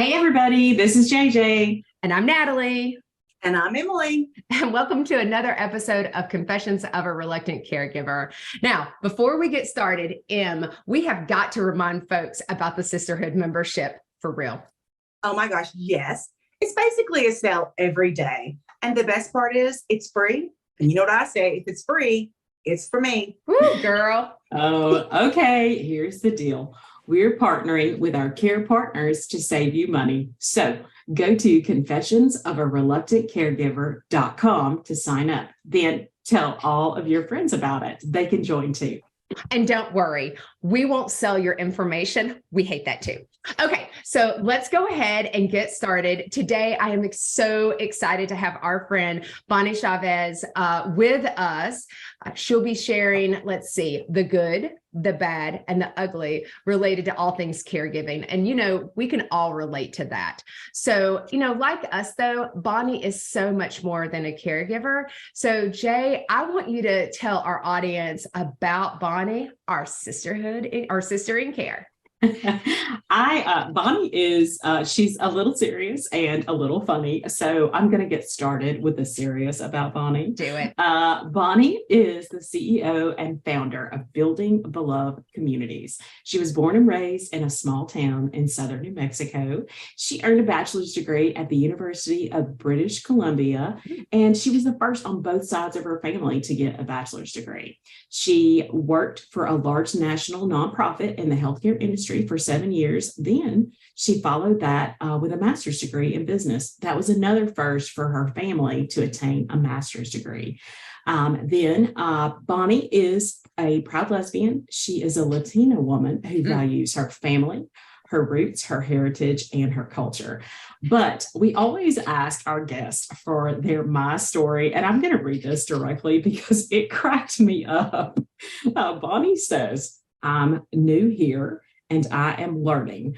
Hey, everybody, this is JJ. And I'm Natalie. And I'm Emily. And welcome to another episode of Confessions of a Reluctant Caregiver. Now, before we get started, we have got to remind folks about the sisterhood membership for real. Oh my gosh, yes. It's basically a sale every day. And the best part is it's free. And you know what I say? If it's free, it's for me. Woo, girl. Oh, okay. Here's the deal. We're partnering with our care partners to save you money. So go to confessionsofareluctantcaregiver.com to sign up. Then tell all of your friends about it. They can join too. And don't worry, we won't sell your information. We hate that too. Okay, so let's go ahead and get started. Today, I am so excited to have our friend Bonnie Chavez with us. She'll be sharing, let's see, the good, the bad, and the ugly related to all things caregiving. And, we can all relate to that. So, like us though, Bonnie is so much more than a caregiver. So Jay, I want you to tell our audience about Bonnie, our sister in care. Bonnie is, she's a little serious and a little funny. So I'm going to get started with the serious about Bonnie. Do it. Bonnie is the CEO and founder of Building Beloved Communities. She was born and raised in a small town in southern New Mexico. She earned a bachelor's degree at the University of British Columbia, and she was the first on both sides of her family to get a bachelor's degree. She worked for a large national nonprofit in the healthcare industry for 7 years. Then she followed that with a master's degree in business. That was another first for her family to attain a master's degree. Then Bonnie is a proud lesbian. She is a Latina woman who values her family, her roots, her heritage, and her culture. But we always ask our guests for their my story, and I'm going to read this directly because it cracked me up. Bonnie says, "I'm new here, and I am learning.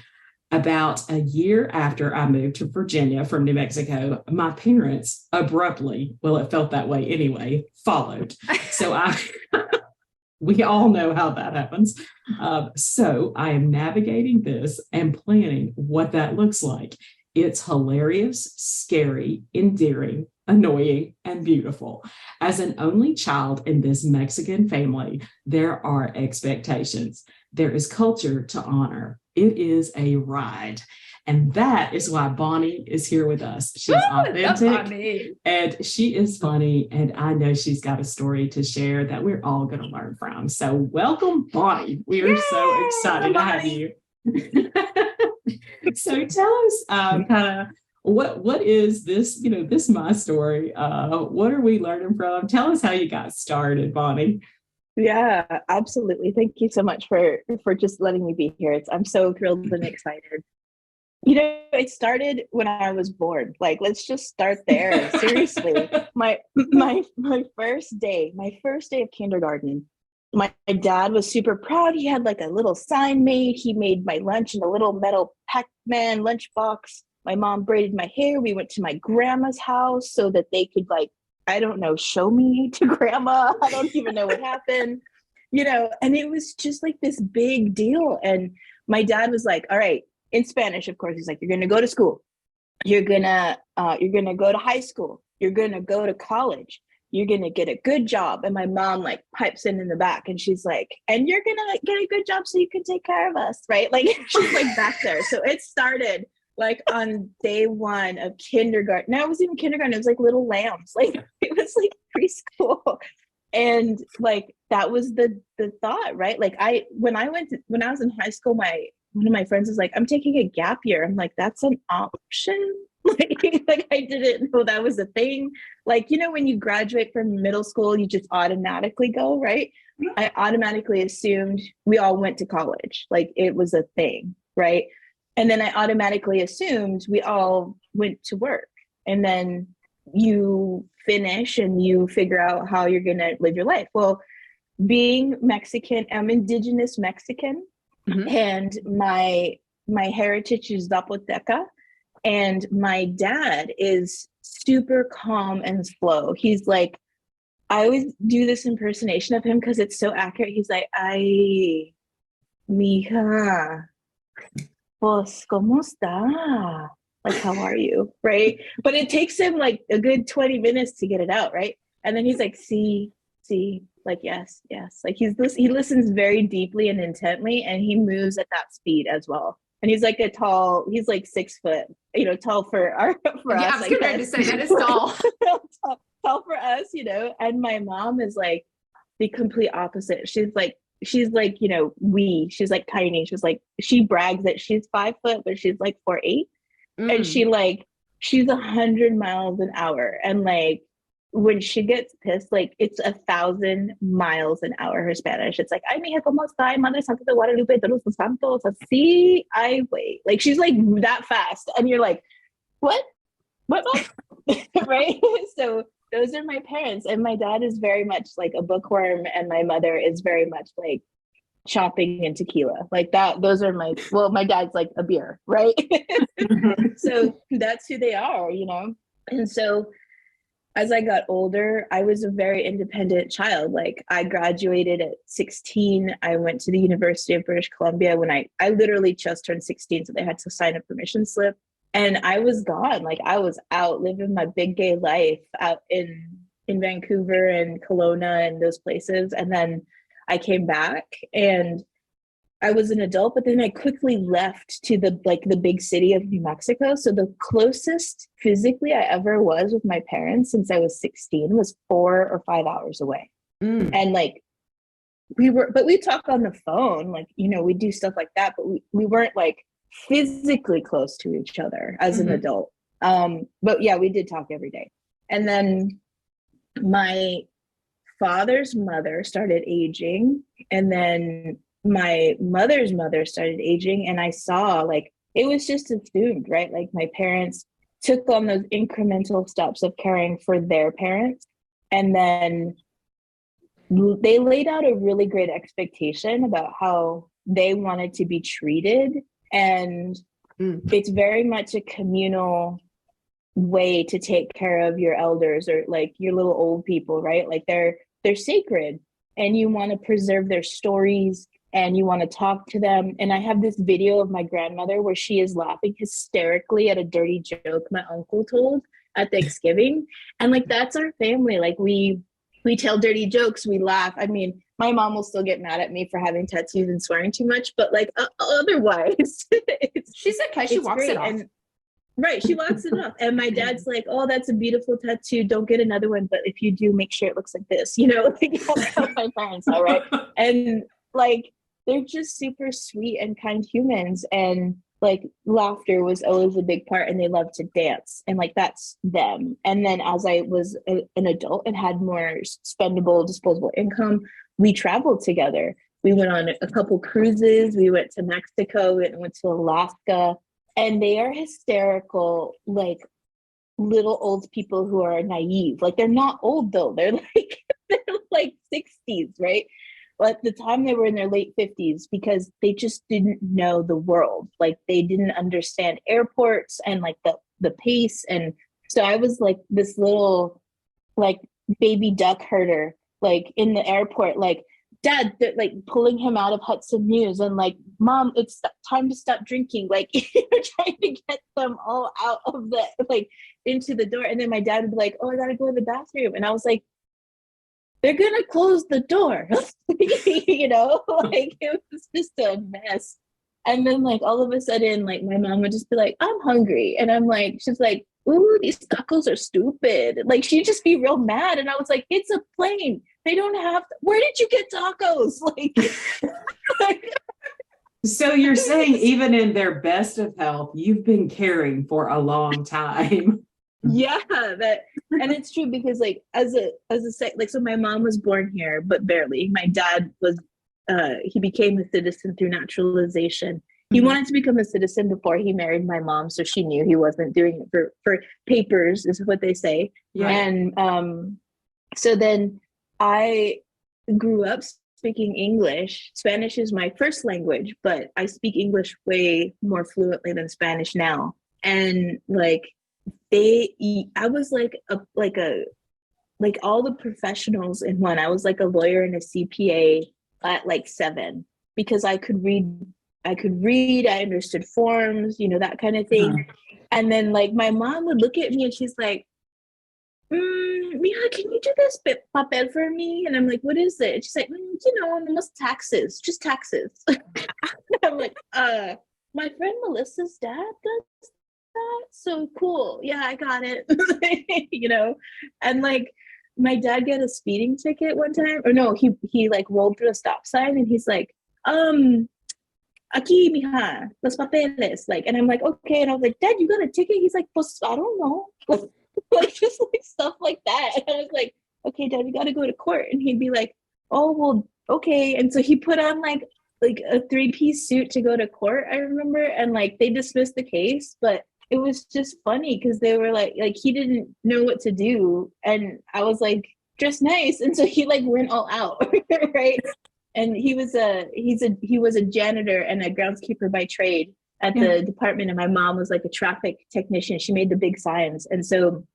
About a year after I moved to Virginia from New Mexico, my parents abruptly, well, it felt that way anyway, followed. So we all know how that happens. So I am navigating this and planning what that looks like. It's hilarious, scary, endearing, annoying, and beautiful. As an only child in this Mexican family, there are expectations. There is culture to honor. It is a ride." And that is why Bonnie is here with us. She's authentic and she is funny. And I know she's got a story to share that we're all going to learn from. So welcome, Bonnie. We are so excited to have you. So tell us kind of what is this, this my story. What are we learning from? Tell us how you got started, Bonnie. Yeah, absolutely. Thank you so much for just letting me be here. I'm so thrilled and excited. It started when I was born. Like, let's just start there. Seriously, my first day of kindergarten. My dad was super proud. He had like a little sign made. He made my lunch in a little metal Pac-Man lunchbox. My mom braided my hair. We went to my grandma's house so that they could show me to grandma. I don't even know what happened, and it was just like this big deal. And my dad was like, all right, in Spanish, of course, he's like, you're going to go to school. You're going to go to high school. You're going to go to college. You're going to get a good job. And my mom pipes in the back and she's like, and you're going to get a good job so you can take care of us. Right. Like she's back there. So it started on day one of kindergarten. No, it wasn't even kindergarten. It was little lambs. It was preschool. And that was the thought, right? When I was in high school, one of my friends was like, I'm taking a gap year. I'm like, that's an option. I didn't know that was a thing. When you graduate from middle school, you just automatically go, right? I automatically assumed we all went to college. It was a thing, right? And then I automatically assumed we all went to work. And then you finish and you figure out how you're going to live your life. Well, being Mexican, I'm indigenous Mexican, and my heritage is Zapoteca. And my dad is super calm and slow. He's like, I always do this impersonation of him because it's so accurate. He's like, ay, mija. pues, ¿cómo está? Like, how are you? Right. But it takes him like a good 20 minutes to get it out. Right. And then he's like, see, like, yes. Like he listens very deeply and intently, and he moves at that speed as well. And he's like he's like 6 foot, tall for us. I was getting ready to say that is tall. Tall for us, and my mom is like the complete opposite. She's like, she's like tiny. She brags that she's 5 foot, but she's like 4'8". And she's 100 miles an hour. And like, when she gets pissed, like it's 1,000 miles an hour, her Spanish. It's like, ay, mija, ¿cómo está? Madre Santa de Guadalupe, todos los santos, así, ay, wait. Like, she's like that fast. And you're like, what? Right? So those are my parents. And my dad is very much like a bookworm, and my mother is very much like shopping and tequila. Like that, those are my dad's like a beer, right? So that's who they are, And so as I got older, I was a very independent child. Like, I graduated at 16. I went to the University of British Columbia when I literally just turned 16. So they had to sign a permission slip. And I was gone. Like, I was out living my big gay life out in Vancouver and Kelowna and those places. And then I came back and I was an adult, but then I quickly left to the big city of New Mexico. So the closest physically I ever was with my parents since I was 16 was 4 or 5 hours away. And like, we talk on the phone, like, we do stuff like that, but we weren't like physically close to each other as an adult. But yeah, we did talk every day. And then my father's mother started aging, and then my mother's mother started aging, and I saw like it was just assumed, right? Like, my parents took on those incremental steps of caring for their parents, and then they laid out a really great expectation about how they wanted to be treated. And it's very much a communal way to take care of your elders, or like your little old people, right? Like, they're sacred, and you want to preserve their stories, and you want to talk to them. And I have this video of my grandmother where she is laughing hysterically at a dirty joke my uncle told at Thanksgiving. And like, that's our family. Like, we tell dirty jokes, we laugh. I mean, my mom will still get mad at me for having tattoos and swearing too much, but like otherwise, she's okay. She walks it off. And, right. She walks it off. And my dad's like, oh, that's a beautiful tattoo. Don't get another one. But if you do, make sure it looks like this, like that's how my parents are, right? And like, they're just super sweet and kind humans. And like, laughter was always a big part, and they love to dance, and like, that's them. And then as I was an adult and had more spendable, disposable income, we traveled together. We went on a couple cruises. We went to Mexico, we went to Alaska, and they are hysterical, like little old people who are naive. Like, they're not old though. They're like 60s, right? But at the time they were in their late 50s, because they just didn't know the world. Like, they didn't understand airports and like the pace. And so I was like this little like baby duck herder, like in the airport, like, dad, like pulling him out of Hudson News, and like, mom, it's time to stop drinking. Like, trying to get them all out of the, like, into the door. And then my dad would be like, oh, I gotta go to the bathroom. And I was like, they're gonna close the door. Like, it was just a mess. And then like, all of a sudden, like, my mom would just be like, I'm hungry. And I'm like, she's like, ooh, these tacos are stupid. Like, she'd just be real mad. And I was like, it's a plane. They don't have where did you get tacos? Like, so you're saying even in their best of health, you've been caring for a long time. Yeah, and it's true, because like, so my mom was born here, but barely. My dad was he became a citizen through naturalization. He wanted to become a citizen before he married my mom, so she knew he wasn't doing it for papers, is what they say. Yeah. And so then I grew up speaking English. Spanish is my first language, but I speak English way more fluently than Spanish now. And like, I was like all the professionals in one. I was like a lawyer and a CPA at like 7, because I could read I could read, I understood forms, that kind of thing. And then like my mom would look at me and she's like, Mija, can you do this papel for me? And I'm like, what is it? And she's like, almost taxes, just taxes. I'm like, my friend Melissa's dad does that. So cool. Yeah, I got it. And like my dad got a speeding ticket one time. Or no, he like rolled through a stop sign and he's like, aquí, mija, los papeles. Like, and I'm like, okay. And I was like, Dad, you got a ticket? He's like, pues, I don't know. Like just like stuff like that. And I was like, okay, Dad, we got to go to court. And he'd be like, oh, well, okay. And so he put on like a 3-piece suit to go to court, I remember. And like they dismissed the case, but it was just funny because they were like he didn't know what to do. And I was like, dress nice. And so he like went all out, right? And he was a janitor and a groundskeeper by trade at the department. And my mom was like a traffic technician. She made the big signs. And so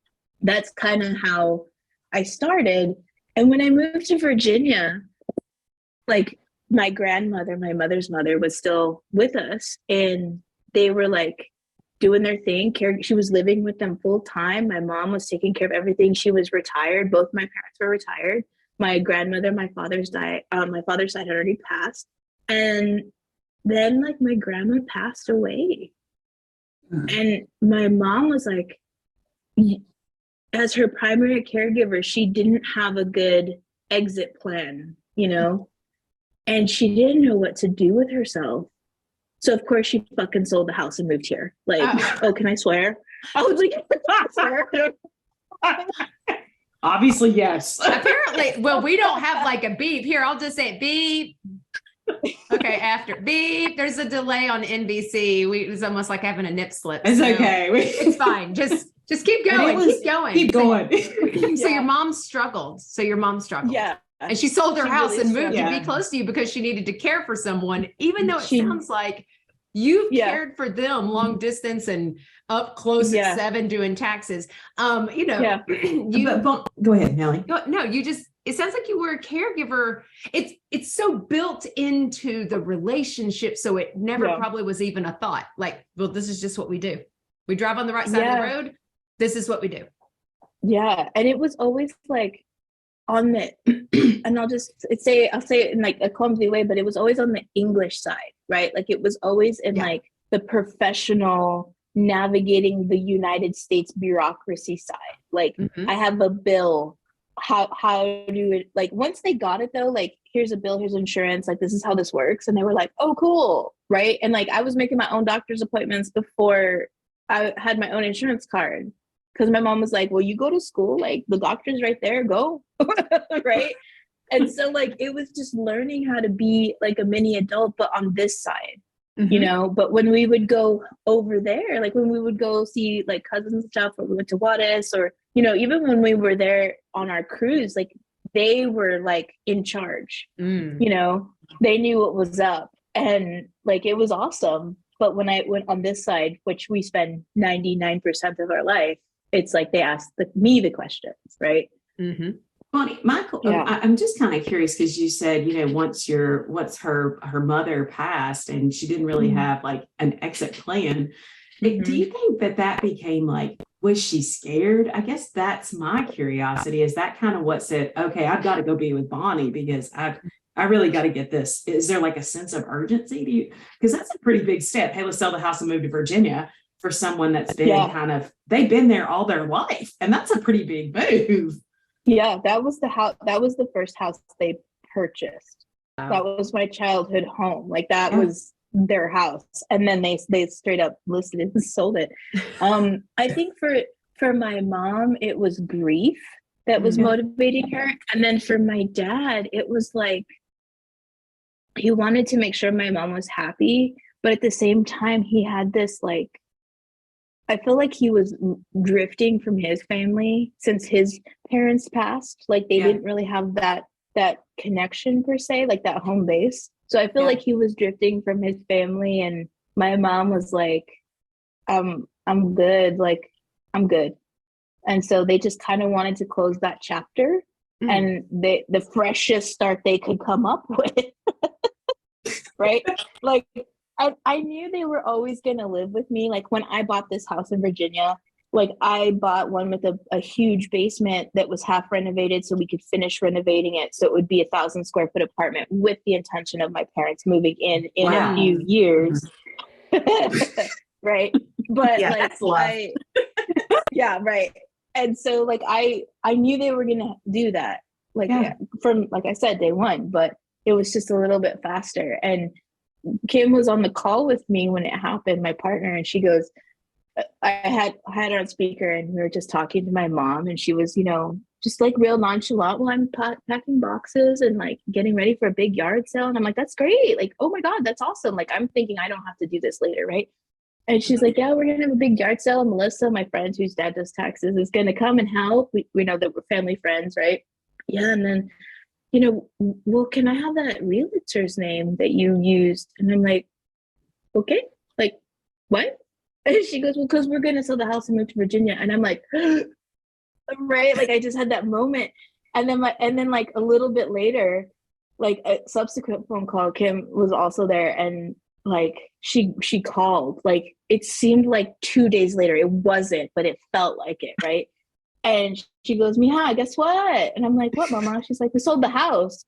that's kind of how I started. And when I moved to Virginia, like my grandmother, my mother's mother, was still with us, and they were like doing their thing. She was living with them full time. My mom was taking care of everything. She was retired. Both my parents were retired. My grandmother, my father's side had already passed. And then like my grandma passed away. And my mom was like, as her primary caregiver, she didn't have a good exit plan, and she didn't know what to do with herself. So of course she fucking sold the house and moved here. Like, oh, can I swear? I was like, swear. Obviously, yes. Apparently, well, we don't have like a beep here. I'll just say beep. Okay, after beep, there's a delay on NBC. It's almost like having a nip slip. It's okay. It's fine. Just keep going. Keep going. So your mom struggled. Yeah. And she sold her house really and moved struggled. to be close to you because she needed to care for someone, even though it sounds like you've cared for them long distance and up close at 7 doing taxes. But go ahead, Nellie. No, it sounds like you were a caregiver. It's so built into the relationship. So it never probably was even a thought like, well, this is just what we do. We drive on the right side of the road. This is what we do. Yeah. And it was always like on the, and I'll say it in like a clumsy way, but it was always on the English side, right? Like it was always in like the professional navigating the United States bureaucracy side. Like I have a bill. How do it, like once they got it though, like here's a bill, here's insurance, like this is how this works. And they were like, oh, cool. Right. And like I was making my own doctor's appointments before I had my own insurance card. Because my mom was like, well, you go to school, like the doctor's right there, go. Right. And so like it was just learning how to be like a mini adult, but on this side, but when we would go over there, like when we would go see like cousins and stuff, or we went to Juarez, or, even when we were there on our cruise, like they were like in charge, they knew what was up, and like, it was awesome. But when I went on this side, which we spend 99% of our life, it's like they asked me the questions, right? Bonnie, Michael, I'm just kind of curious because you said, once her mother passed and she didn't really have like an exit plan. Do you think that became like, was she scared? I guess that's my curiosity. Is that kind of what said, okay, I've got to go be with Bonnie because I really got to get this. Is there like a sense of urgency to you? Because that's a pretty big step. Hey, let's sell the house and move to Virginia for someone that's been they've been there all their life. And that's a pretty big move. Yeah, that was the house. That was the first house they purchased. Wow. That was my childhood home. Like that was their house. And then they straight up listed it and sold it. I think for my mom, it was grief that was motivating her. And then for my dad, it was like, he wanted to make sure my mom was happy. But at the same time, he had this like, I feel like he was drifting from his family since his parents passed. Like they didn't really have that connection per se, like that home base. So I feel like he was drifting from his family, and my mom was like, I'm good. Like I'm good. And so they just kind of wanted to close that chapter and the freshest start they could come up with. Right. Like I knew they were always going to live with me. Like when I bought this house in Virginia, like I bought one with a huge basement that was half renovated so we could finish renovating it. So it would be 1,000 square foot apartment with the intention of my parents moving in Wow. a few years. Right. But Yeah, like, that's love. yeah, right. And so like, I knew they were going to do that. Like from, like I said, day one, but it was just a little bit faster. And Kim was on the call with me when it happened, my partner, and she goes, I had her on speaker and we were just talking to my mom and she was, you know, just like real nonchalant while I'm packing boxes and like getting ready for a big yard sale. And I'm like, that's great. Like, oh my God, that's awesome. Like, I'm thinking I don't have to do this later. Right. And she's like, yeah, we're going to have a big yard sale. And Melissa, my friend whose dad does taxes, is going to come and help. We know that we're family friends. Right. Yeah. And then, you know, well, can I have that realtor's name that you used? And I'm like, okay, like what? And she goes, well, because we're going to sell the house and move to Virginia. And I'm like, right. Like I just had that moment. And then like a little bit later, like a subsequent phone call, Kim was also there. And like, she called, like, it seemed like 2 days later. It wasn't, but it felt like it. Right. And she goes, Mija, guess what? And I'm like, what, Mama? She's like, we sold the house.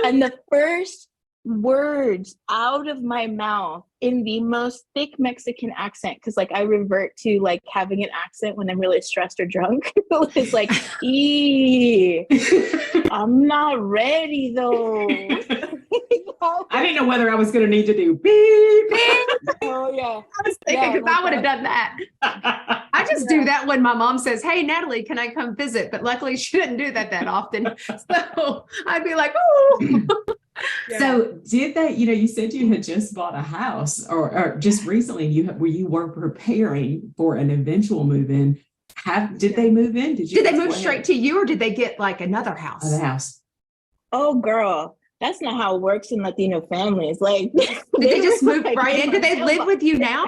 And the first words out of my mouth in the most thick Mexican accent, because like I revert to like having an accent when I'm really stressed or drunk. It's like, I'm not ready though. I didn't know whether I was going to need to do beep, beep. Oh yeah. I was thinking because I would have done that. I just do that when my mom says, hey, Natalie, can I come visit? But luckily she didn't do that often. So I'd be like, oh. Yeah. So did they, you know, you said you had just bought a house or just recently you were preparing for an eventual move-in. Did they move in? Did they move straight to you or did they get like another house? The house. Oh, girl. That's not how it works in Latino families. Like, did they just move right in? Do they live with you now?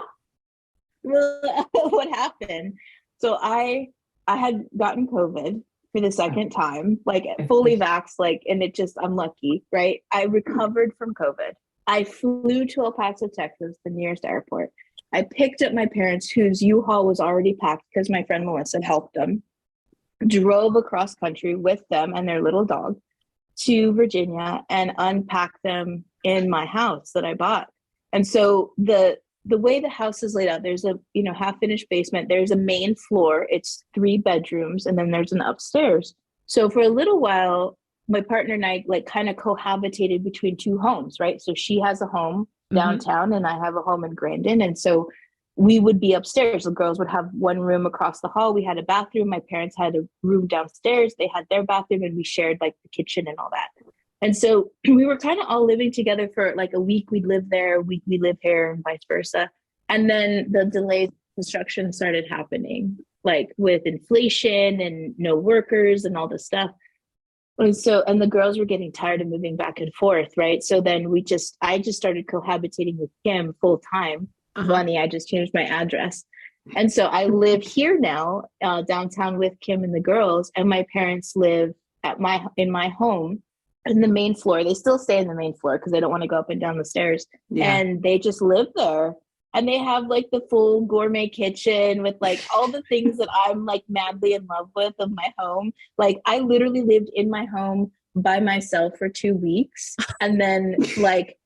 Well, what happened? So I had gotten COVID for the second time, like fully vaxxed, like, and it just, I'm lucky, right? I recovered from COVID. I flew to El Paso, Texas, the nearest airport. I picked up my parents, whose U-Haul was already packed because my friend Melissa had helped them, drove across country with them and their little dog to Virginia and unpack them in my house that I bought. And so the way the house is laid out, there's a, you know, half finished basement, there's a main floor, it's 3 bedrooms, and then there's an upstairs. So for a little while, my partner and I like kind of cohabitated between 2 homes, right? So she has a home downtown and I have a home in Grandin. And so we would be upstairs. The girls would have one room across the hall. We had a bathroom. My parents had a room downstairs. They had their bathroom and we shared like the kitchen and all that. And so we were kind of all living together for like a week. We'd live there, a week we live here and vice versa. And then the delayed construction started happening, like with inflation and no workers and all this stuff. And so, and the girls were getting tired of moving back and forth, right? So then I just started cohabitating with Kim full time. Bonnie, I just changed my address. And so I live here now, downtown with Kim and the girls, and my parents live in my home in the main floor. They still stay in the main floor because they don't want to go up and down the stairs. Yeah. And they just live there. And they have like the full gourmet kitchen with like all the things that I'm like madly in love with of my home. Like I literally lived in my home by myself for 2 weeks. And then like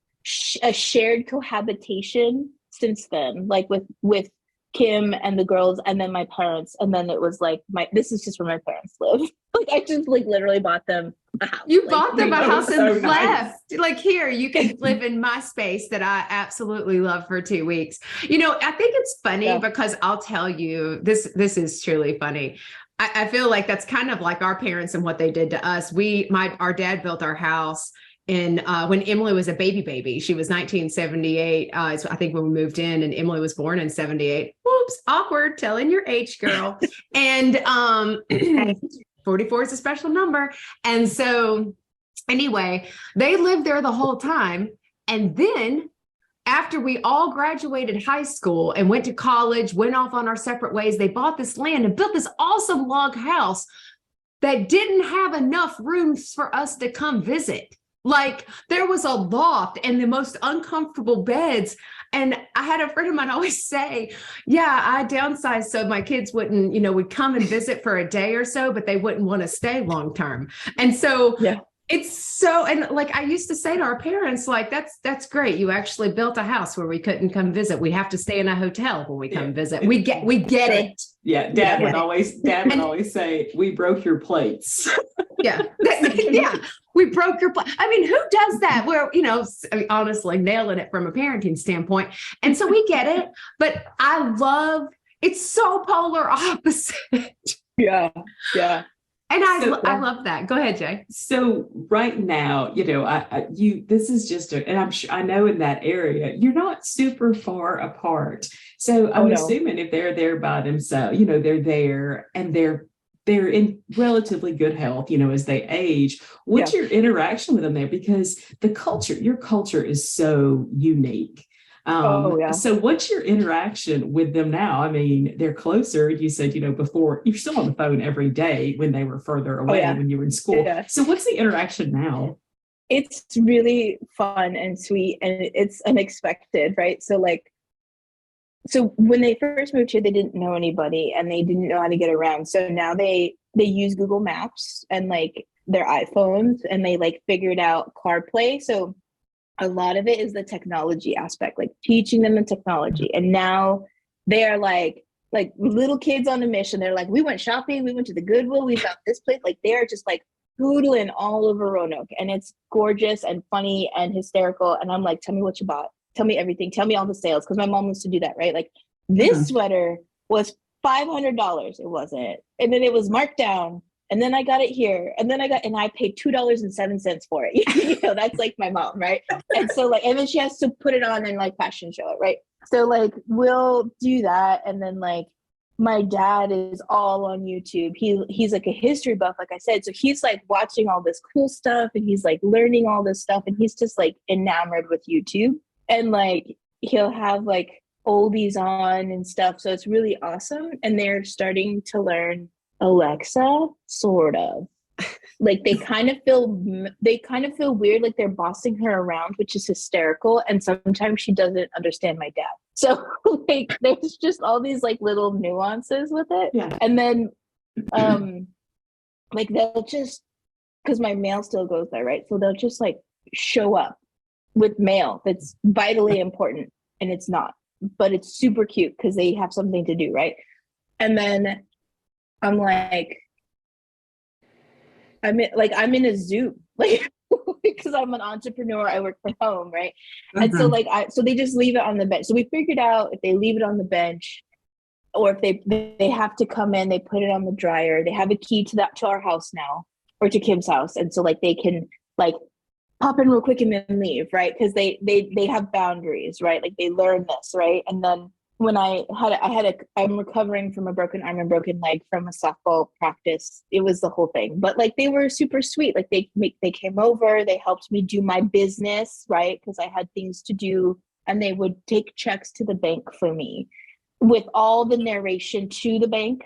a shared cohabitation since then, like with Kim and the girls and then my parents. And then it was like this is just where my parents live. Like I just like literally bought them a house. You bought them a house and so left. Nice. Like here, you can live in my space that I absolutely love for 2 weeks. You know, I think it's funny because I'll tell you, this is truly funny. I feel like that's kind of like our parents and what they did to us. Our dad built our house in when Emily was a baby. She was 1978. I think when we moved in, and Emily was born in 78. Whoops, awkward, telling your age, girl. And 44 is a special number. And so anyway, they lived there the whole time. And then after we all graduated high school and went to college, went off on our separate ways, they bought this land and built this awesome log house that didn't have enough rooms for us to come visit. Like there was a loft and the most uncomfortable beds. And I had a friend of mine always say, yeah, I downsized so my kids wouldn't, would come and visit for a day or so, but they wouldn't want to stay long term. And so it's so, and like I used to say to our parents, like, that's great. You actually built a house where we couldn't come visit. We have to stay in a hotel when we come visit. We get it. Yeah. Dad would always say, we broke your plates. Yeah. We broke your plate. I mean, who does that? Where, honestly, nailing it from a parenting standpoint. And so we get it, but it's so polar opposite. Yeah. Yeah. And I love that. Go ahead, Jay. So right now, this is just and I'm sure I know in that area, you're not super far apart. So I'm assuming if they're there by themselves, they're there and they're in relatively good health, as they age. What's your interaction with them there? Because your culture is so unique. So what's your interaction with them now? I mean, they're closer. You said, before you're still on the phone every day when they were further away when you were in school. Yeah. So what's the interaction now? It's really fun and sweet and it's unexpected, right? So when they first moved here, they didn't know anybody and they didn't know how to get around. So now they use Google Maps and their iPhones and they figured out CarPlay. So a lot of it is the technology aspect, teaching them the technology. And now they are like little kids on a mission. They're like, we went shopping, we went to the Goodwill, we found this place. They are just poodling all over Roanoke. And it's gorgeous and funny and hysterical. And I'm like, tell me what you bought. Tell me everything. Tell me all the sales. Because my mom used to do that, right? This sweater was $500. It wasn't. And then it was marked down. And then I got it here. And then I paid $2.07 for it. That's my mom, right? And so and then she has to put it on and fashion show it, right? So we'll do that. And then my dad is all on YouTube. He's a history buff, like I said. So he's watching all this cool stuff and he's learning all this stuff. And he's just enamored with YouTube. And he'll have oldies on and stuff. So it's really awesome. And they're starting to learn Alexa, sort of. They kind of feel weird, they're bossing her around, which is hysterical. And sometimes she doesn't understand my dad. So there's just all these little nuances with it. Yeah. And then they'll just, because my mail still goes there, right? So they'll just show up with mail that's vitally important, and it's not, but it's super cute because they have something to do, right? And then I'm I'm in a zoo, because I'm an entrepreneur. I work from home, right? And so so they just leave it on the bench. So we figured out if they leave it on the bench, or if they have to come in, they put it on the dryer. They have a key to our house now, or to Kim's house, and so they can pop in real quick and then leave, right? Because they have boundaries, right? They learn this, right? And then when I'm recovering from a broken arm and broken leg from a softball practice. It was the whole thing, but they were super sweet. They came over, they helped me do my business, right? Because I had things to do, and they would take checks to the bank for me with all the narration to the bank.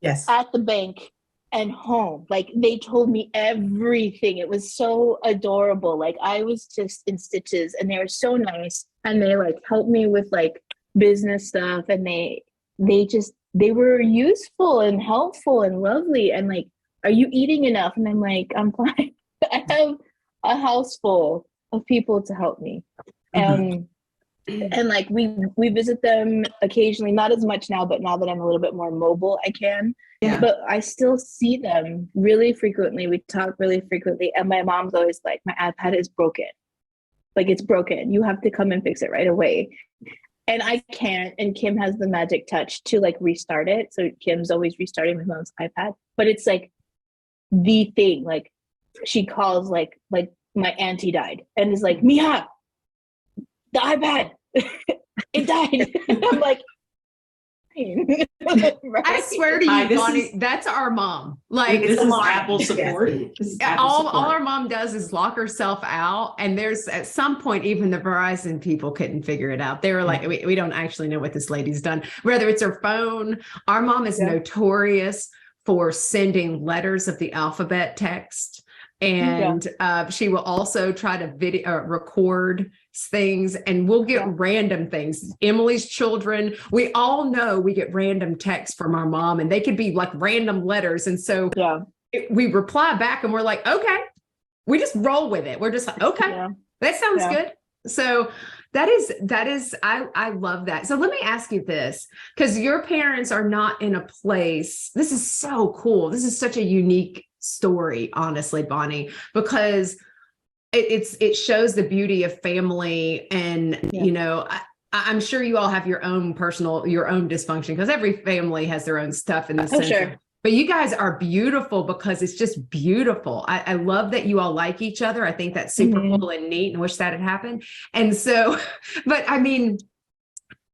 Yes. At the bank and home. They told me everything. It was so adorable. I was just in stitches, and they were so nice. And they helped me with business stuff, and they were useful and helpful and lovely. And are you eating enough? And I'm I'm fine. I have a house full of people to help me. And we visit them occasionally, not as much now, but now that I'm a little bit more mobile, I can. Yeah. But I still see them really frequently. We talk really frequently. And my mom's always my iPad is broken. It's broken. You have to come and fix it right away. And I can't. And Kim has the magic touch to restart it. So Kim's always restarting my mom's iPad. But it's the thing. She calls my auntie died and is Mija, the iPad, it died. And I'm right? I swear to you, Bonnie, that's our mom. This is Apple support. All our mom does is lock herself out. And there's at some point, even the Verizon people couldn't figure it out. They were we don't actually know what this lady's done. Whether it's her phone, our mom is notorious for sending letters of the alphabet text. And she will also try to record things, and we'll get random things. Emily's children, we all know we get random texts from our mom, and they could be like random letters. And so we reply back and we're like, okay, we just roll with it. We're just like, okay, that sounds good. So that is, I love that. So let me ask you this, because your parents are not in a place. This is so cool. This is such a unique story, honestly, Bonnie, because it shows the beauty of family. And, you know, I'm sure you all have your own dysfunction, because every family has their own stuff in the sense. But you guys are beautiful because it's just beautiful. I love that you all like each other. I think that's super cool and neat, and wish that had happened. And so, but I mean,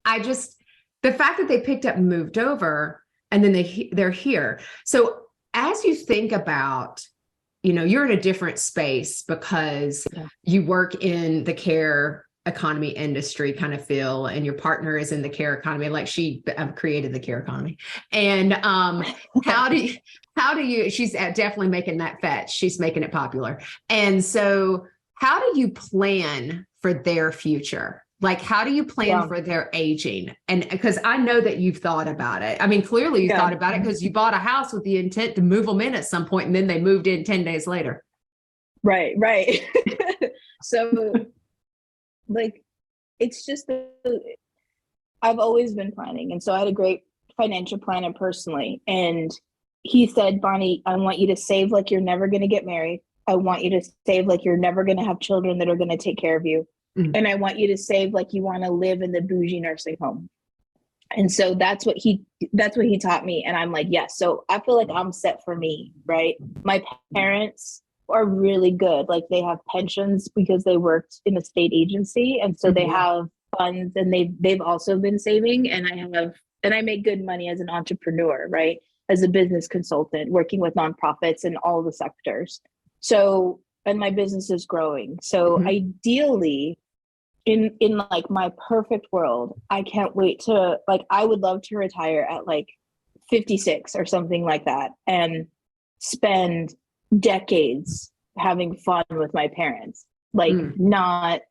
the fact that they picked up and moved over, and then they're here. So as you think about, you know, you're in a different space because you work in the care economy industry kind of feel, and your partner is in the care economy, like she created the care economy. And how do you, she's definitely making that fetch. She's making it popular. And so how do you plan for their future? Like, how do you plan for their aging? And because I know that you've thought about it. I mean, clearly you thought about it because you bought a house with the intent to move them in at some point, and then they moved in 10 days later. Right. So like, it's just, I've always been planning. And so I had a great financial planner personally. And he said, Bonnie, I want you to save like you're never going to get married. I want you to save like you're never going to have children that are going to take care of you. And I want you to save like you want to live in the bougie nursing home. And so that's what he taught me. And I'm like, yes. So I feel like I'm set for me, right? My parents are really good. Like, they have pensions because they worked in a state agency. And so they have funds, and they've also been saving. And I make good money as an entrepreneur, right? As a business consultant, working with nonprofits in all the sectors. So, and my business is growing. So ideally, in like my perfect world, I can't wait to, like, I would love to retire at like 56 or something like that, and spend decades having fun with my parents. Like, not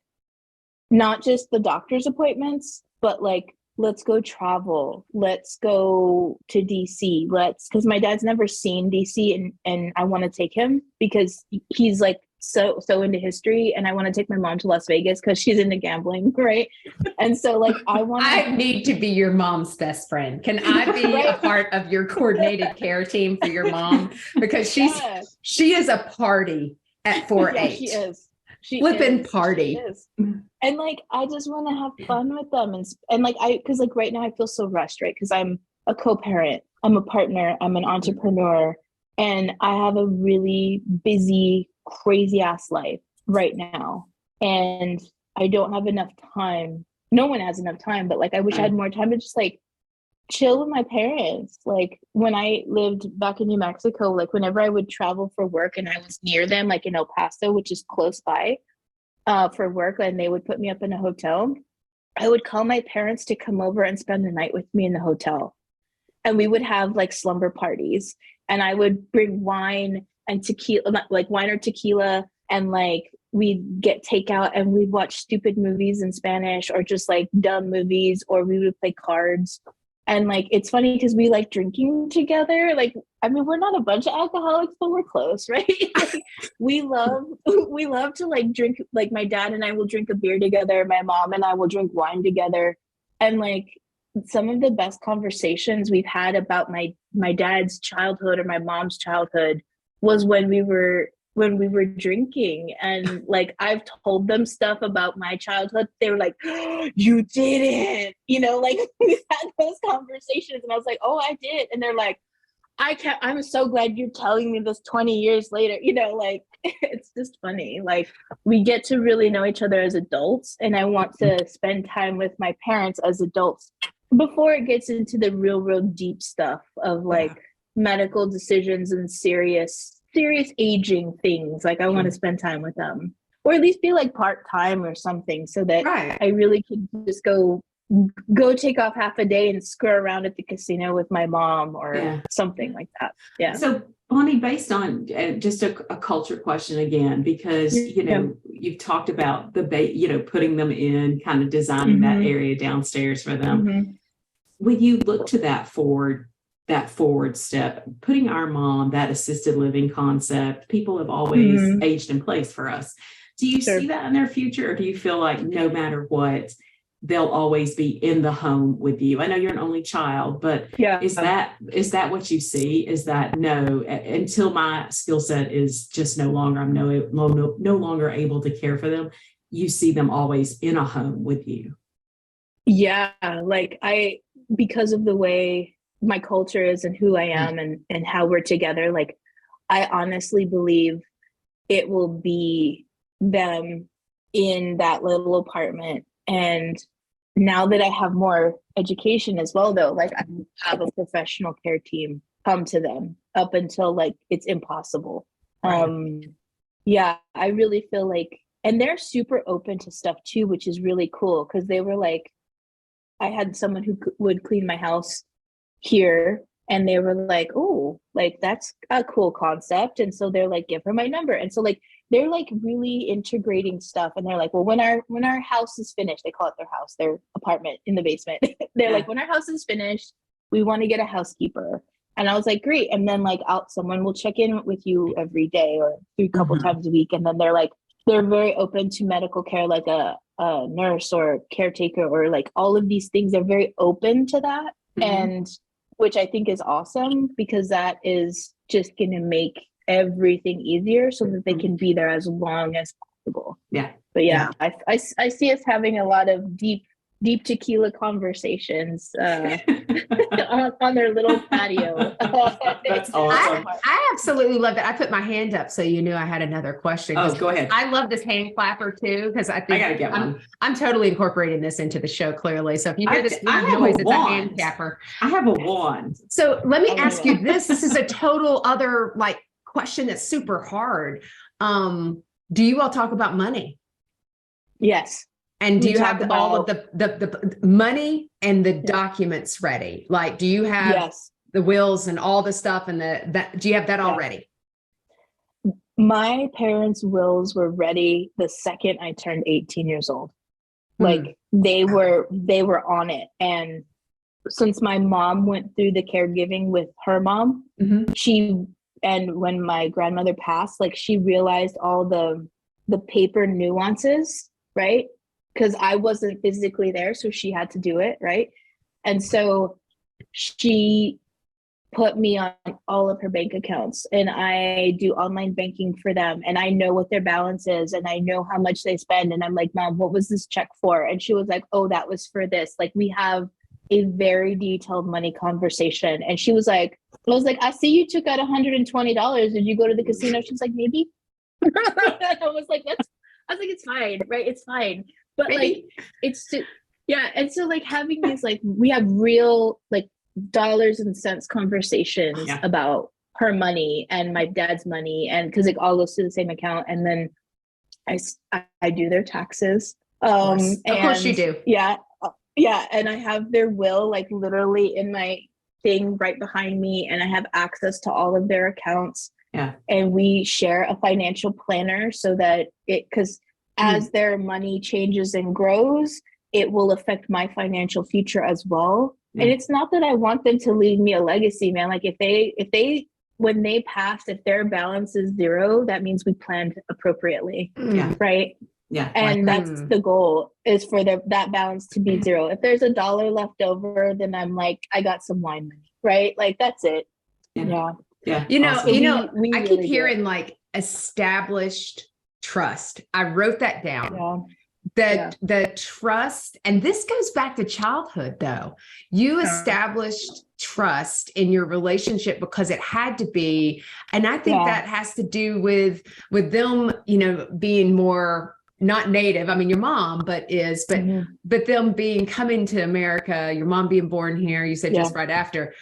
just the doctor's appointments, but like, let's go travel. Let's go to DC. Because my dad's never seen DC, and I want to take him because he's like so into history, and I want to take my mom to Las Vegas because she's into gambling, right? And so like, I need to be your mom's best friend. Can I be a part of your coordinated care team for your mom? Because she is a party at 4-H. She is. Flippin' party. She is. And like, I just want to have fun with them. And like, because like right now I feel so rushed, right? Because I'm a co-parent, I'm a partner, I'm an entrepreneur, and I have a really busy, crazy ass life right now. And I don't have enough time. No one has enough time, but like, I wish I had more time to just like chill with my parents. Like, when I lived back in New Mexico, like whenever I would travel for work and I was near them, like in El Paso, which is close by, for work, and they would put me up in a hotel, I would call my parents to come over and spend the night with me in the hotel. And we would have like slumber parties, and I would bring wine and tequila, like wine or tequila, and like we'd get takeout, and we'd watch stupid movies in Spanish, or just like dumb movies, or we would play cards. And like, it's funny because we like drinking together. Like, I mean, we're not a bunch of alcoholics, but we're close, right? Like, we love to like drink. Like, my dad and I will drink a beer together. My mom and I will drink wine together. And like, some of the best conversations we've had about my dad's childhood or my mom's childhood was when we were drinking. And like, I've told them stuff about my childhood. They were like, oh, you didn't, like, we've had those conversations, and I was like, oh, I did. And they're like, I'm so glad you're telling me this 20 years later, like, it's just funny. Like, we get to really know each other as adults, and I want to spend time with my parents as adults before it gets into the real deep stuff of like medical decisions and serious aging things. Like, I want to spend time with them, or at least be like part-time or something, so that I really can just go go take off half a day and screw around at the casino with my mom or something like that. Yeah. So Bonnie, based on just a culture question again, because, you've talked about putting them in, kind of designing that area downstairs for them. When you look to that forward step, putting our mom, that assisted living concept, people have always aged in place for us. Do you see that in their future, or do you feel like no matter what, they'll always be in the home with you? I know you're an only child, but is that what you see? Is that no, until my skill set is just no longer, I'm no longer able to care for them, you see them always in a home with you? Yeah, like because of the way my culture is and who I am and how we're together, like I honestly believe it will be them in that little apartment. And now that I have more education as well, though, like I have a professional care team come to them up until like it's impossible. Yeah, I really feel like, and they're super open to stuff too, which is really cool, because they were like, I had someone who would clean my house here, and they were like, oh, like that's a cool concept. And so they're like, give her my number. And so like they're like really integrating stuff, and they're like, well, when our house is finished, they call it their house, their apartment in the basement. They're like, when our house is finished, we want to get a housekeeper. And I was like, great. And then like someone will check in with you every day or a couple times a week. And then they're very open to medical care, like a nurse or caretaker or like all of these things. They're very open to that. And which I think is awesome, because that is just going to make everything easier so that they can be there as long as possible. Yeah. But I see us having a lot of deep tequila conversations on their little patio. That's awesome. I absolutely love that. I put my hand up so you knew I had another question. Oh, go ahead. I love this hand clapper too, because I think I gotta get one. I'm totally incorporating this into the show clearly. So if you hear this noise, it's a hand clapper. I have a wand. So let me ask you this. This is a total other like question that's super hard. Do you all talk about money? Yes. And do you have all of the money and the documents ready? Like, do you have the wills and all the stuff and do you have that all ready? My parents' wills were ready the second I turned 18 years old. Like they were on it. And since my mom went through the caregiving with her mom, and when my grandmother passed, like she realized all the paper nuances, right? Because I wasn't physically there, so she had to do it, right? And so she put me on all of her bank accounts, and I do online banking for them, and I know what their balance is, and I know how much they spend. And I'm like, Mom, what was this check for? And she was like, oh, that was for this. Like, we have a very detailed money conversation. And she was like, I was like, I see you took out $120. Did you go to the casino? She was like, maybe. I was like, it's fine, right? It's fine. But like, and so like having these, like, we have real like dollars and cents conversations about her money and my dad's money, and because it all goes to the same account. And then I do their taxes. Of course you do. Yeah. And I have their will like literally in my thing right behind me, and I have access to all of their accounts. Yeah. And we share a financial planner so that because as their money changes and grows, it will affect my financial future as well. And it's not that I want them to leave me a legacy, man. Like when they pass, if their balance is zero, that means we planned appropriately. Right. Yeah. And that's the goal, is for that balance to be zero. If there's $1 left over, then I'm like, I got some wine money. Right. Like that's it. Yeah. You know, we I keep hearing like established trust. I wrote that down. The trust, and this goes back to childhood though. You established trust in your relationship because it had to be, and I think that has to do with them, being more not native. I mean, your mom, but them coming to America, your mom being born here, you said just right after,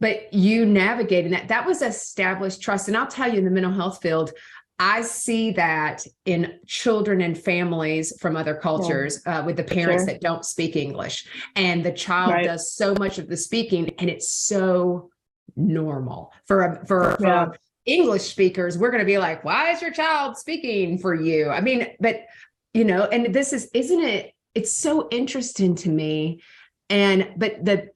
but you navigating that was established trust. And I'll tell you, in the mental health field, I see that in children and families from other cultures with the parents that don't speak English, and the child does so much of the speaking, and it's so normal for English speakers. We're going to be like, why is your child speaking for you? I mean, but and this isn't it? It's so interesting to me. But the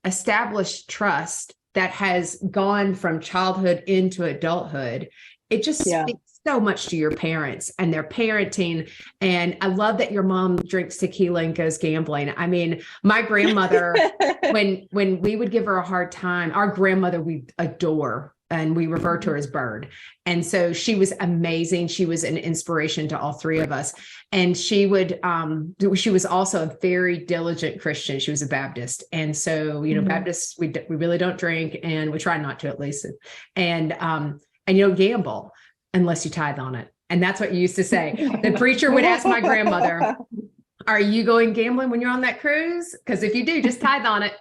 established trust that has gone from childhood into adulthood, it just speaks so much to your parents and their parenting. And I love that your mom drinks tequila and goes gambling. I mean, my grandmother, when we would give her a hard time, our grandmother we adore, and we refer to her as Bird. And so she was amazing. She was an inspiration to all three of us. And she was also a very diligent Christian. She was a Baptist. And so, Baptists, we really don't drink, and we try not to, at least. And you don't gamble unless you tithe on it. And that's what you used to say. The preacher would ask my grandmother, are you going gambling when you're on that cruise? Because if you do, just tithe on it.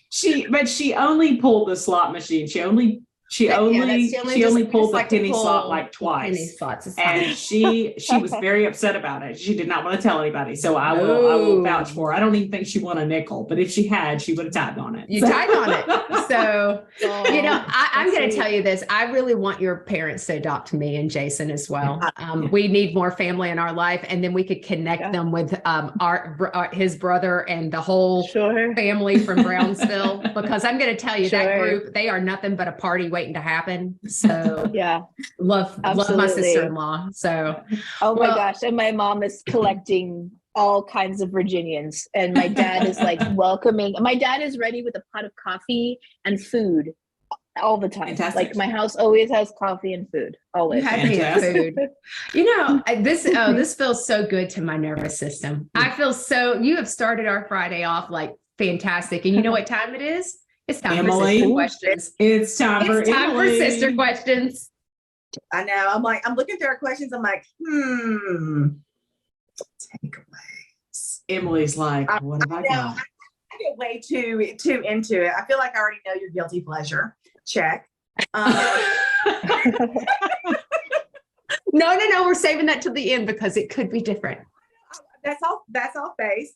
She only pulled the slot machine. She only pulled the penny slot like twice. Penny slots, and she was very upset about it. She did not want to tell anybody. So I will vouch for her. I don't even think she won a nickel, but if she had, she would have tithed on it. You tithed on it. So, I'm going to tell you this. I really want your parents to adopt me and Jason as well. We need more family in our life, and then we could connect them with his brother and the whole family from Brownsville, because I'm going to tell you that group, they are nothing but a party waiting to happen. So love my sister-in-law. So my gosh. And my mom is collecting all kinds of Virginians, and my dad is like welcoming. My dad is ready with a pot of coffee and food all the time. Fantastic. Like my house always has coffee and food. Always. Food. This feels so good to my nervous system. I feel you have started our Friday off like fantastic. And you know what time it is? It's time for sister questions. It's time for sister questions. I know. I'm looking through our questions. I'm like, takeaways. Emily's like, what have I got? I get way too into it. I feel like I already know your guilty pleasure. Check. No. We're saving that to the end because it could be different. That's all face.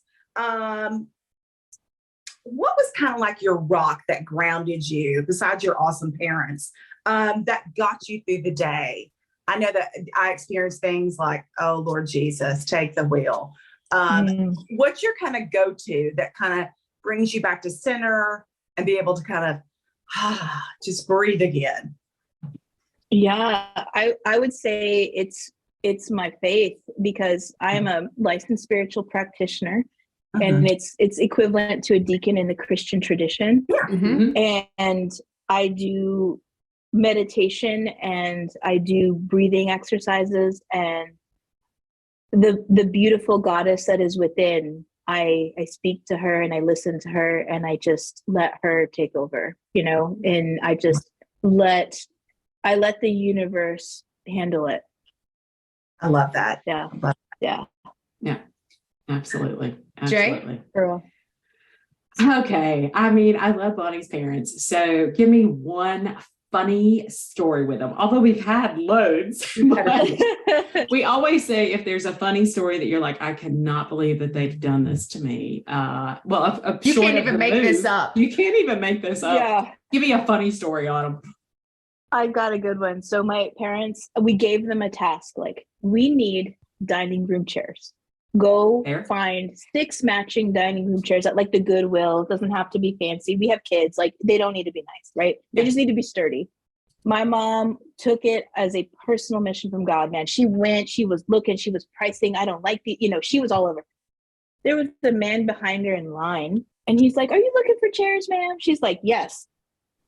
What was kind of like your rock that grounded you besides your awesome parents, that got you through the day? I know that I experienced things like, oh, Lord Jesus, take the wheel. What's your kind of go-to that kind of brings you back to center and be able to kind of just breathe again? Yeah, I would say it's my faith, because I am a licensed spiritual practitioner. And it's equivalent to a deacon in the Christian tradition. And I do meditation, and I do breathing exercises, and the beautiful goddess that is within, I speak to her and I listen to her, and I just let her take over, and I just let the universe handle it. I love that. Yeah. Absolutely. Jay? Okay. I mean, I love Bonnie's parents. So give me one funny story with them. Although we've had loads. We always say if there's a funny story that you're like, I cannot believe that they've done this to me. You can't even make this up. You can't even make this up. Yeah. Give me a funny story on them. I got a good one. So my parents, we gave them a task. Like, we need dining room chairs. Go find 6 matching dining room chairs at like the Goodwill. It doesn't have to be fancy. We have kids, like they don't need to be nice, right? They just need to be sturdy. My mom took it as a personal mission from God, man. She went, she was looking, she was pricing. I don't like she was all over. There was the man behind her in line, and he's like, are you looking for chairs, ma'am? She's like, yes.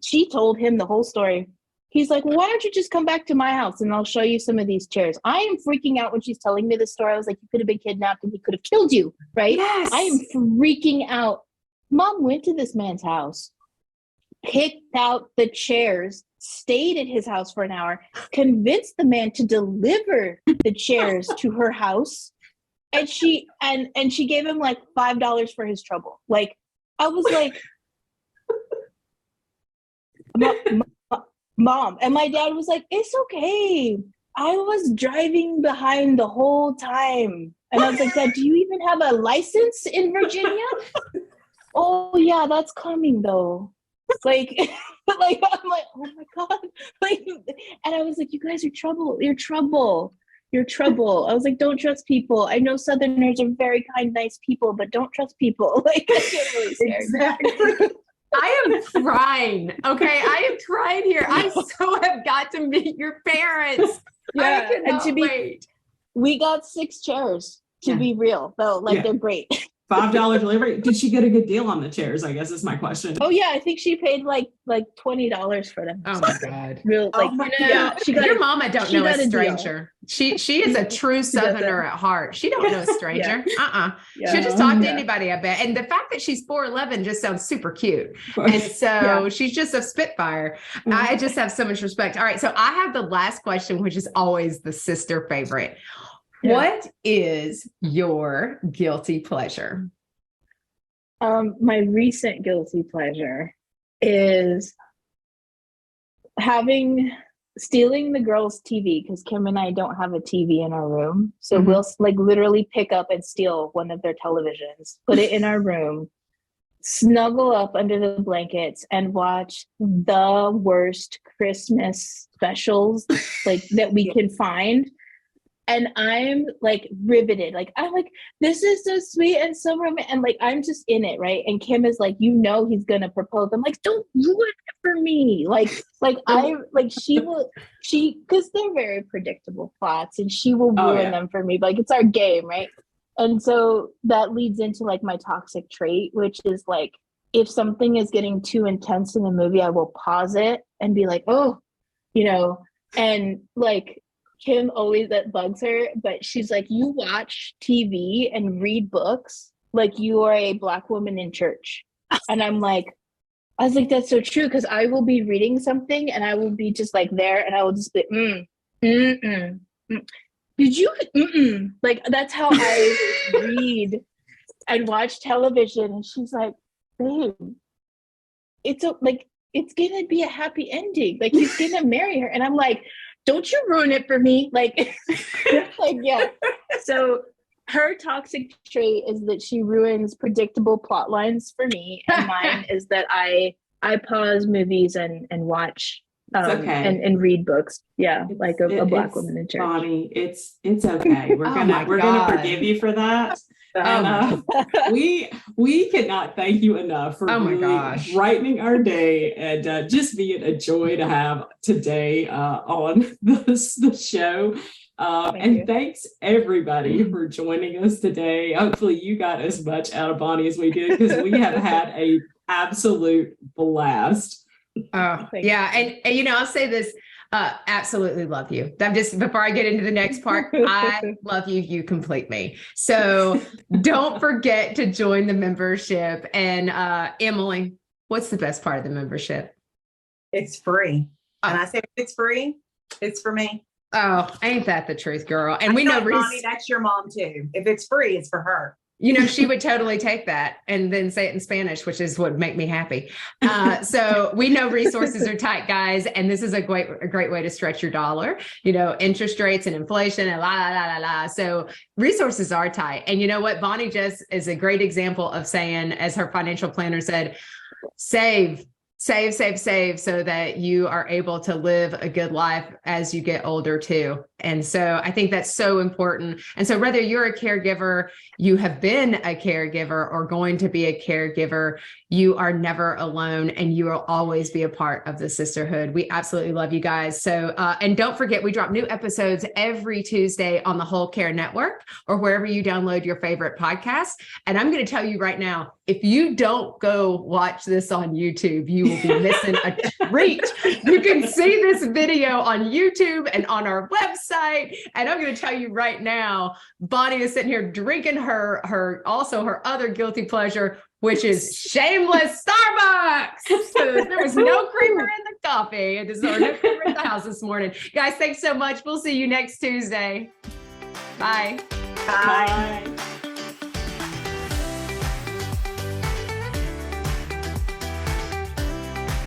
She told him the whole story. He's like, well, why don't you just come back to my house and I'll show you some of these chairs. I am freaking out when she's telling me this story. I was like, you could have been kidnapped and he could have killed you, right? Yes. I am freaking out. Mom went to this man's house, picked out the chairs, stayed at his house for an hour, convinced the man to deliver the chairs to her house. And she gave him like $5 for his trouble. Like, I was like, Mom. And my dad was like, it's okay. I was driving behind the whole time. And I was like, Dad, do you even have a license in Virginia? Oh yeah, that's coming though. Like, like I'm like, oh my God. Like, and I was like, you guys are trouble. You're trouble. You're trouble. I was like, don't trust people. I know Southerners are very kind, nice people, but don't trust people. Like, I get really scared. Exactly. I am crying. Okay. I am crying here. I so have got to meet your parents. Yeah. I cannot and wait. we got 6 chairs to be real though. Like they're great. $5 delivery. Did she get a good deal on the chairs? I guess is my question. Oh yeah, I think she paid like $20 for them. Oh my God. Real, like, she got your mama don't know a stranger. She is a true She Southerner at heart. She don't know a stranger. She'll just talk to anybody, I bet. And the fact that she's 4'11" just sounds super cute. And so she's just a spitfire. I just have so much respect. All right. So I have the last question, which is always the sister favorite. What is your guilty pleasure? My recent guilty pleasure is stealing the girls' TV, because Kim and I don't have a TV in our room. So we'll like literally pick up and steal one of their televisions, put it in our room, snuggle up under the blankets and watch the worst Christmas specials like that we can find. And I'm like riveted. Like, I'm like, this is so sweet and so romantic. And like, I'm just in it, right? And Kim is like, he's gonna propose. I'm like, don't ruin it for me. Because they're very predictable plots and she will ruin them for me. But like, it's our game, right? And so that leads into like my toxic trait, which is like, if something is getting too intense in the movie, I will pause it and be like, and like, Kim always, that bugs her, but she's like, you watch TV and read books like you are a Black woman in church. And I was like, that's so true, because I will be reading something and I will be just like there and I will just be, did you, like, that's how I read and watch television. And she's like, babe, it's gonna be a happy ending. Like, he's gonna marry her. And I'm like, don't you ruin it for me. Like, yeah. So her toxic trait is that she ruins predictable plot lines for me. And mine is that I pause movies and watch and read books. Yeah. Like a Black woman in church. Bonnie, it's okay. We're gonna forgive you for that. And we cannot thank you enough for brightening our day and just being a joy to have today on the show. Thanks everybody for joining us today. Hopefully you got as much out of Bonnie as we did, because we have had a absolute blast. Oh yeah, and I'll say this. Absolutely love you. Before I get into the next part, I love you. You complete me. So don't forget to join the membership. And Emily, what's the best part of the membership? It's free. And I say, if it's free, it's for me. Oh, ain't that the truth, girl? And we know, Bonnie, that's your mom too. If it's free, it's for her. She would totally take that and then say it in Spanish, which is what would make me happy. So we know resources are tight, guys, and this is a great way to stretch your dollar. Interest rates and inflation and la. So resources are tight. And you know what? Bonnie just is a great example of saying, as her financial planner said, save so that you are able to live a good life as you get older too. And so I think that's so important. And so whether you're a caregiver, you have been a caregiver, or going to be a caregiver, you are never alone and you will always be a part of the sisterhood. We absolutely love you guys. So, and don't forget, we drop new episodes every Tuesday on the Whole Care Network or wherever you download your favorite podcast. And I'm going to tell you right now, if you don't go watch this on YouTube, you will be missing a treat. You can see this video on YouTube and on our website. And I'm going to tell you right now, Bonnie is sitting here drinking her other guilty pleasure, which is shameless Starbucks. So there was no creamer in the coffee. There's no creamer in the house this morning. Guys, thanks so much. We'll see you next Tuesday. Bye. Bye.